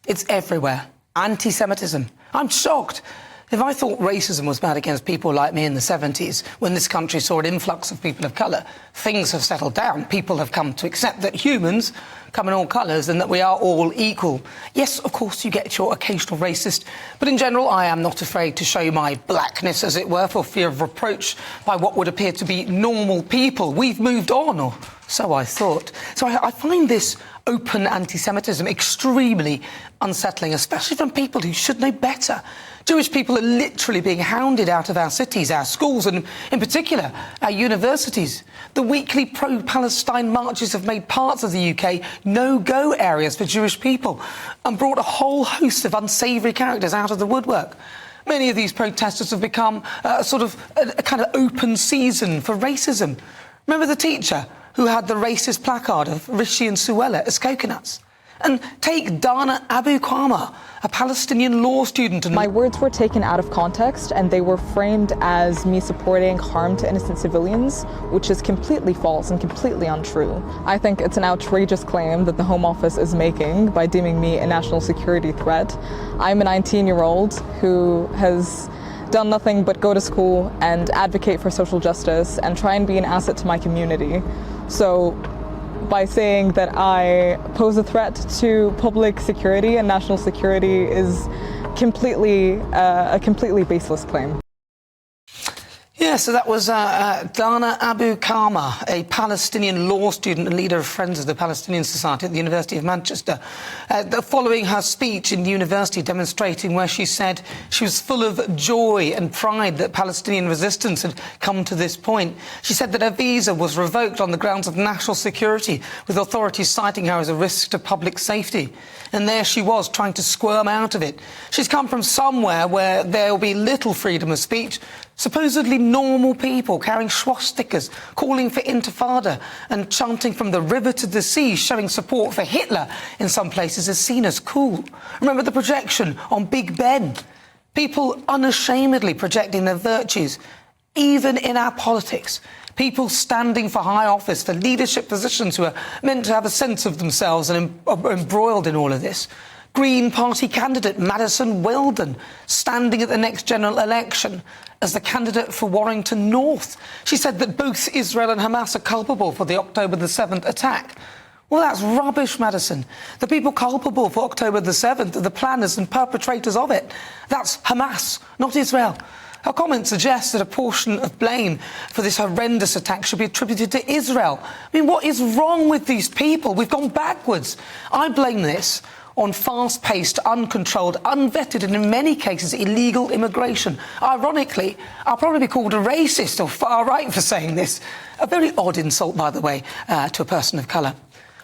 It's everywhere. Anti-Semitism. I'm shocked. If I thought racism was bad against people like me in the 70s, when this country saw an influx of people of colour, things have settled down. People have come to accept that humans come in all colours and that we are all equal. Yes, of course, you get your occasional racist, but in general, I am not afraid to show my blackness, as it were, for fear of reproach by what would appear to be normal people. We've moved on, or so I thought. So I find this open anti-Semitism extremely unsettling, especially from people who should know better. Jewish people are literally being hounded out of our cities, our schools, and in particular, our universities. The weekly pro-Palestine marches have made parts of the UK no-go areas for Jewish people and brought a whole host of unsavoury characters out of the woodwork. Many of these protesters have become a kind of open season for racism. Remember the teacher who had the racist placard of Rishi and Suella as coconuts? And take Dana Abu Kama, a Palestinian law student. My words were taken out of context and they were framed as me supporting harm to innocent civilians, which is completely false and completely untrue. I think it's an outrageous claim that the Home Office is making by deeming me a national security threat. I'm a 19-year-old who has done nothing but go to school and advocate for social justice and try and be an asset to my community. So by saying that I pose a threat to public security and national security is a completely baseless claim. Yeah, so that was Dana Abu Kama, a Palestinian law student and leader of Friends of the Palestinian Society at the University of Manchester, following her speech in university demonstrating where she said she was full of joy and pride that Palestinian resistance had come to this point. She said that her visa was revoked on the grounds of national security, with authorities citing her as a risk to public safety. And there she was, trying to squirm out of it. She's come from somewhere where there will be little freedom of speech. Supposedly normal people carrying swastikas, calling for intifada and chanting from the river to the sea, showing support for Hitler in some places is seen as cool. Remember the projection on Big Ben? People unashamedly projecting their virtues, even in our politics. People standing for high office, for leadership positions who are meant to have a sense of themselves and are embroiled in all of this. Green Party candidate Madison Weldon standing at the next general election as the candidate for Warrington North. She said that both Israel and Hamas are culpable for the October the 7th attack. Well, that's rubbish, Madison. The people culpable for October the 7th are the planners and perpetrators of it. That's Hamas, not Israel. Her comment suggests that a portion of blame for this horrendous attack should be attributed to Israel. I mean, what is wrong with these people? We've gone backwards. I blame this on fast-paced, uncontrolled, unvetted and in many cases illegal immigration. Ironically, I'll probably be called a racist or far-right for saying this. A very odd insult, by the way, to a person of colour.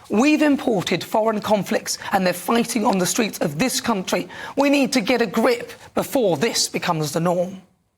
We've imported foreign conflicts and they're fighting on the streets of this country. We need to get a grip before this becomes the norm.